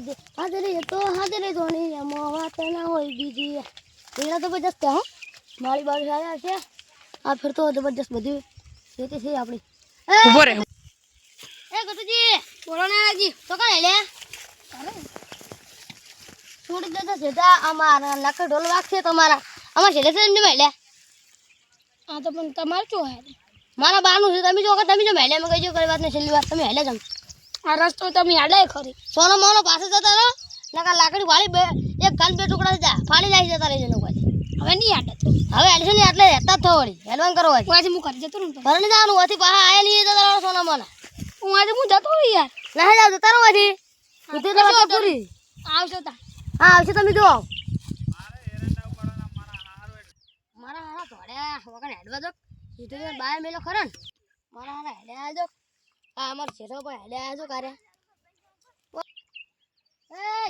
હાજરે ધોની એમાં વાત ના હોય બીજી એના તો જબરજસ્ત હો મારી બાજુ આવ્યા છે આ ફિર તો જબરજસ્ત બધી ખેતી છે આપણી ઉભો રે એ ગટુજી બોલો ના જી તો કાલે લે અરે છોડ દેતા જેતા અમારા લક ઢોલ વાગશે તમારા અમાર છેલે છે ને મેલે આ તો પણ તમાર શું હે મારા બાનું છે તમે જો કે તમે જો મેલે મે કહીજો કઈ વાત ને છેલ્લી વાત તમે હેલે જમ આ રસ્તો તમે હેલે ખરી સોનો મોનો પાસે જતા રહો નકા લાકડી વાળી બે એક કાન બે ટુકડા જા ફાડી લાઈ જતા રહેજો લોકો હવે નહીં આડે તો હવે હેલશે ને એટલે હેતા થો વળી હેલવાન કરો હોય આજે હું કરી જતો રહું તો ઘરે જવાનું હતી પાહા આયા નહીં જતા રહો સોનો મોનો હું આજે હું જતો રહી યાર ના જાવ જતા રહો હતી કીધું તો વાત પૂરી આવશો તા હા આવશે તમે જો મારા હારા ધોડ્યા વગર હેડવા દો કીધું બાય મેલો ખરો ને મારા હારા હેડ્યા જો આ અમાર છેરો પર હેડ્યા જો કારે એ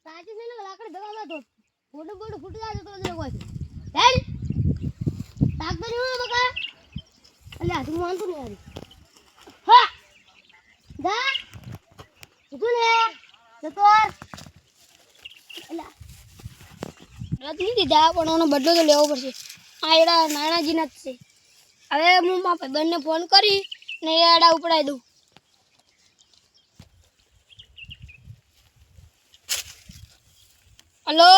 સાચી છે ને લાકડી દબામાં તો ફોટો ફૂટી જાય તો જરો કોઈ હેડ તાક તો નહીં બકા અલ્યા તું માનતું નહીં આવી હા જા તું લે જતો અલ્યા રદ નહીં દીધા પણ એનો બદલો તો લેવો પડશે આ એડા નાનાજીના જ છે હવે હું મારા ભાઈબંધને ફોન કરી ને એ એડા ઉપડાવી દઉં હલો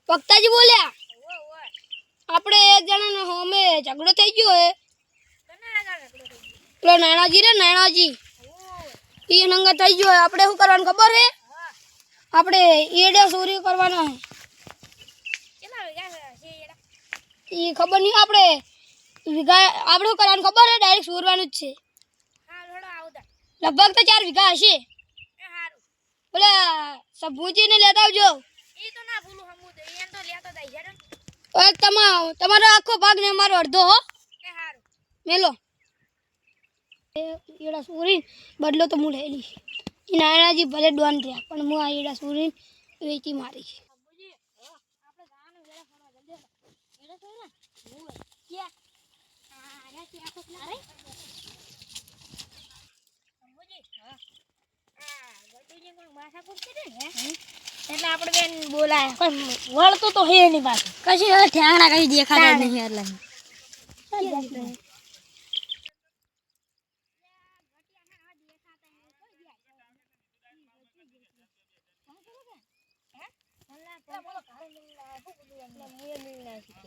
પક્તાજી બોલ્યા આપણે એક જણાનો હોમે ઝઘડો થઈ ગયો હે પેલો નાનાજી રે નાનાજી એ નંગા થઈ ગયો હે આપણે શું કરવાનું ખબર હે આપણે ઈડે ચોરી કરવાના હે એ ખબર નહીં આપણે વીઘા આપણે શું કરવાનું ખબર હે ડાયરેક્ટ ચોરવાનું જ છે લગભગ તો 4 વીઘા હશે બોલા સબૂજીને લેતા આવજો તમારો આખો ભાગ ને અમારો અડધો હો મેલો એડા સુરી બદલો તો હું લઈ લઈશ એ નાનાજી ભલે ડોન રહ્યા પણ હું આ એડા સુરી વેચી મારી એટલે આપણે બેન બોલાય વળતું તો હે ની પાસે કશી ઠેંગણા કઈ દેખાતા નહીં એટલે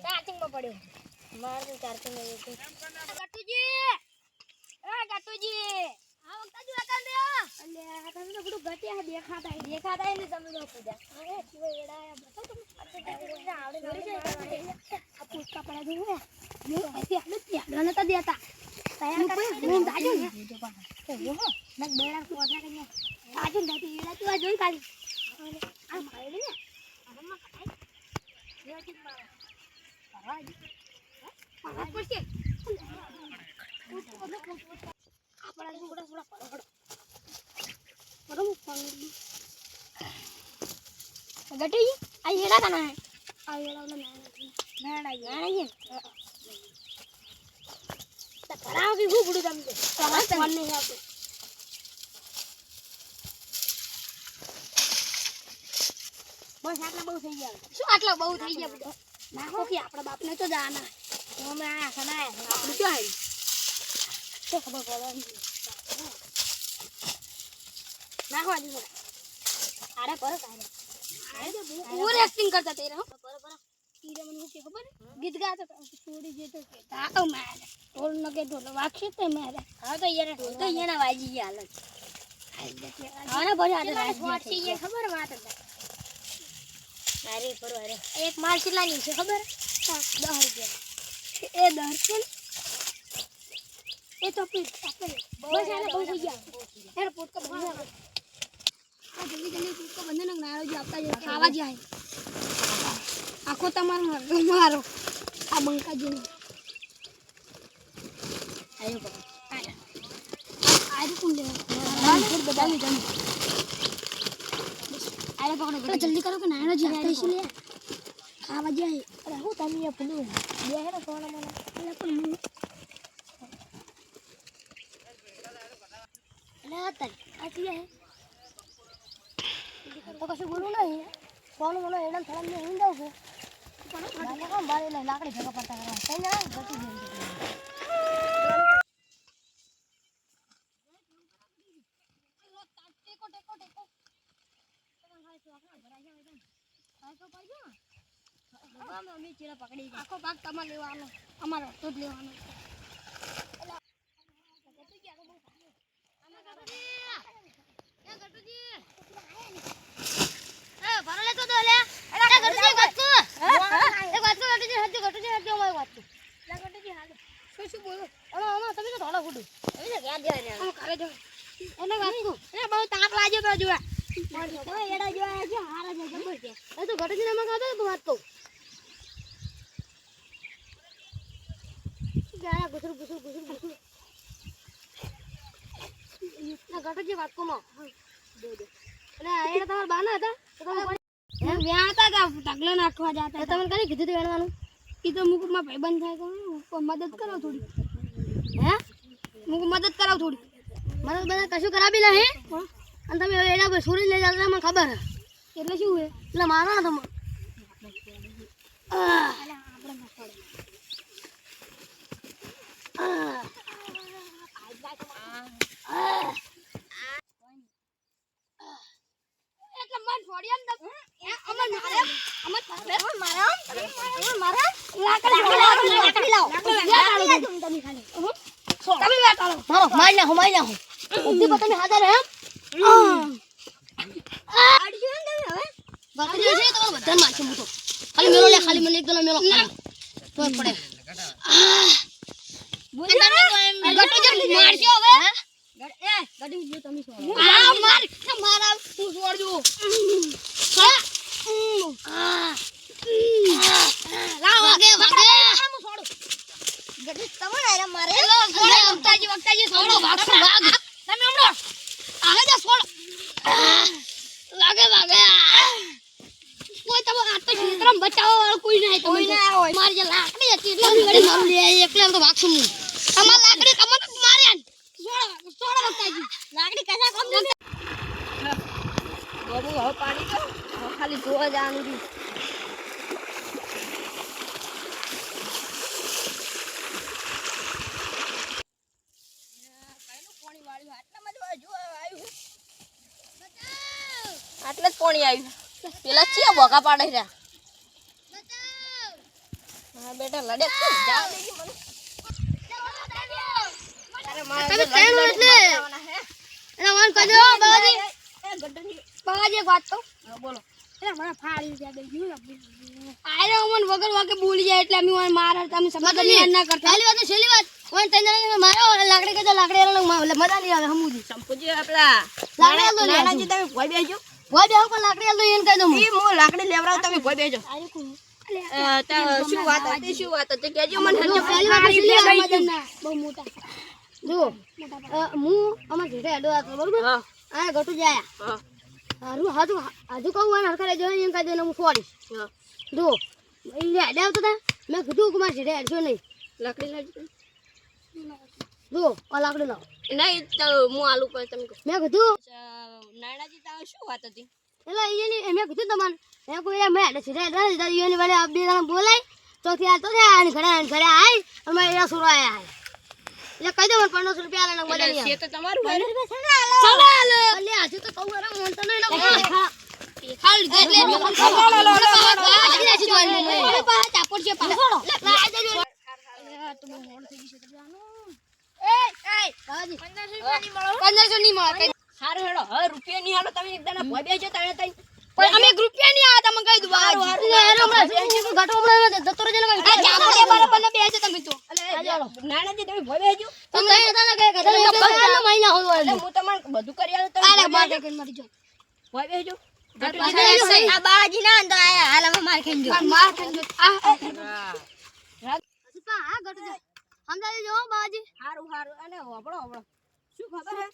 ચાર્જિંગમાં પડ્યો મારે તો ચાર્જિંગ ગટુજી એ ગટુજી આ વખત જો આકા દે અલે તમે તો બધું ગટિયા દેખાતા ને તમે જો પૂજા અરે કેવો એડાયા બતો તમે આવડે આ પૂછકા પડા દે ને એ આલે ત્યાં નતા દેતા તૈયાર કરી હું જાજો ને ઓહો નક બેડા કોટલા કન્યા આજો દાતી એડા તું આ જોઈ કાલી આ ભાઈ ને આમાં કટાઈ જેવાજી મારા આવાજી આ પછી આપણા થોડા પડો गटी आई हेड़ा करना है आ हेड़ा वाला नाना तो कराओ की खूब बड़ी दम दे समाज मन नहीं है आपको बस आटला बहु થઈ ગયા શું આટલા બહુ થઈ ગયા બધા નાખો કે આપણા બાપને તો જાના અમે આ સનાય આપણે શું આવી તો ખબર પડવાની નાખો દી આરે પર કારે ઓવર एक्टिंग करता तेरा हो पर कीरे मन के खबर गीत गाता छोड़ी जे तो केता तो मारे ढोल न के ढोल वाक्षे ते मारे हां तो ये ना वाजी हालत हां ना बड़ी आदत है ये खबर बात है अरे पर अरे एक माल चिल्लानी है खबर 10 रुपया ए 10 रुपया ए तो अपने बस आला बहुत हो गया एयरपोर्ट का बंद आ जल्दी जल्दी को बंधन नारो जी आपका जो खावा जाए आखो તમારો મારો આ બંકાજી આયો પર આરે કોણ લે ફૂડ બદામી જમ આરે પકડો જલ્દી કરો કે નાનો જી આપતા છે લે ખાવા જાય અરે હું તમે એ ફૂડ બે હે ને સોના મને એટલે પણ લે તલ આ કી હે તો કશું બોલું નહીં કોણ મને એડા થોડા મેં હિંદ આવું પણ કામ બારે લઈ લાકડી ભેગા પડતા કરવા કઈ ના ગટી દે આખો ભાગ તમારે લેવાનો અમારો તો જ લેવાનો ગટજી વાત કોમાં અને એને તમારા બાના હતા તો તમે વ્યાણતા હતા ઢગલો નાખવા જતા તમે કઈ કીધું હતું વેણવાનું કીધું મુકમાં ભાઈબંધ થાય તો મદદ કરો થોડી હે મુક મદદ કરાવ થોડી મદદ બધા કશું કરાવી નહીં અને તમે એના છોડી લઈ જાવ મને ખબર હે એટલે શું હે એટલે મારો તમે ખાલી મને એક દલા મેલો તો પડે મારજો હવે ગડી જો તમે છોડો માર મારા હું છોડજો વાગે વાગે હું છોડું ગડી તમે આરા મારે વક્તાજી છોડો ભાગ તમે હમણો આલે જા છોડ વાગે વાગે કોઈ તમે આ તો ચિત્રમ બચાવવા વાળો કોઈ નહીં તમે હોય મારી જે લાકડી હતી એટલે ગડી મારું લે એકલે તો ભાગશું હું અમાર લાકડી કમર માર્યા છોડો વક્તાજી લાકડી કશા કામ દે ગોબુ હવે પાડી દો ખાલી જોવા જવાનું છે આટલે જ પાણી આવ્યું પેલા છે બોકા પાડે છે હા બેટા લડે જાવ દેજી મને અરે મારે તમે કેમ એટલે એના મન કજો બાવાજી બાવાજી એક વાત કહું બોલો એટલે મને ફાડી દે ગયું આરે મન વગર વાકે બોલી જાય એટલે અમે મને માર તમે સમાધાન ના કરતા છેલ્લી વાત કોઈ તને મારો લાકડી કજો લાકડી મજા નહીં આવે હમુજી સંપુજી આપલા લાકડી નાનાજી તમે ભોય બેજો ભોય બેહો પણ લાકડી આલો એને કહી દઉં ઈ મો લાકડી લેવરાવ તમે ભોય બેજો શું વાત હતી કેજો મને બહુ મોટા જો હું અમાર ઘરે હેડો હતો બરોબર હા આ ગટુ જાય હા હારું હજુ કહું હોય હરખડે જો એમ કહી દઉં હું છોડીશ હા જો એ હેડે આવતો હતા મેં કીધું કે મારે ઘરે હેડજો નહીં લાકડી લાવજો જો આ લાકડી લાવ નહીં તો હું આલુ પર તમે કહો મેં કીધું નાનાજી તાવ શું વાત હતી એટલે એની મેં કીધું તમને મેં કોઈ મેં હેડે ઘરે હેડે એની વાળે બે જણા બોલાય તો ત્યાં તો ઘરે આય અમે એના સુરો આયા એટલે કહી દો મને 500 રૂપિયા આલે મજા નહીં છે તો તમારું હોય ને એટલે હજુ તો કહું અરે હું તો નહીં ખાલી એટલે સારું હેડો હવે રૂપિયા નહીં હાલો તમે એકદમ ભોય બેજો તણે તઈ પણ અમે રૂપિયા નહીં આવતા મને કહી દઉં ગટો હમણાં જતો રહેજો ને બરાબર બેસે તમે તો નાનાજી તમે ભોય બેજો તમે હતા ને કે મહિના હોય એટલે હું તમને બધું કરી આલું તમે મારી જો ભોય બેજો આ બાજી ના અંદર આયા હાલ અમે માર ખાઈ જો આ ગટો સમજાવી જો બાજી હારું હારું અને હોબળો શું ખબર હે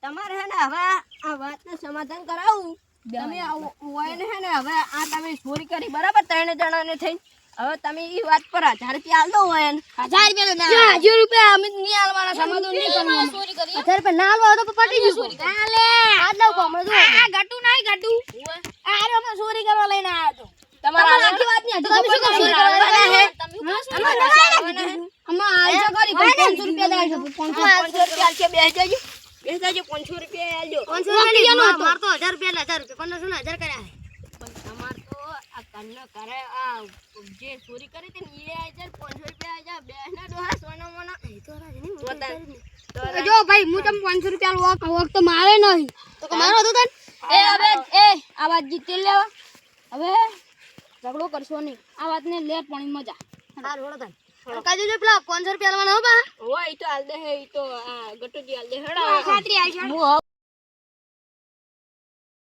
તમારે હે ને હવે આ વાતને સમાધાન કરાવું તમે હોય ને હે ને હવે આ તમે ચોરી કરી બરાબર 3 જણાને થઈ હવે તમે ઈ વાત પર 1000 રૂપિયા આલ દો હોય ને 1000 રૂપિયા 1000 રૂપિયા અમે નહીં આલવાના સમાધાન નહીં કરવાનું ચોરી કરી 1000 રૂપિયા ના આલવા તો પટી જશું હાલે આ દઉં કોમળો જો આ ગટુ નહીં ગટુ તો તમે શું કામ ચોરી કરવા માર તો 1000 રૂપિયા એટલે 1000 રૂપિયા 1500 ને 1000 કર્યા જે ચોરી કરી હતી ને એ 500 રૂપિયા બેસના ડોહા સોના મોના જો ભાઈ હું તમને 500 રૂપિયા વોક તો મારે નહીં તો મારો હતો તને આ વાત જીતી લેવા હવે ઝઘડો કરશો નહીં આ વાતને લે પાણી મજા હાર હોડો તને કાજુ જો પેલા 500 રૂપિયા લેવાના હો બા ઓય ઈ તો હાલ દે હે ઈ તો આ ગટુજી હાલ દે હેડા ખાતરી આઈ છે હું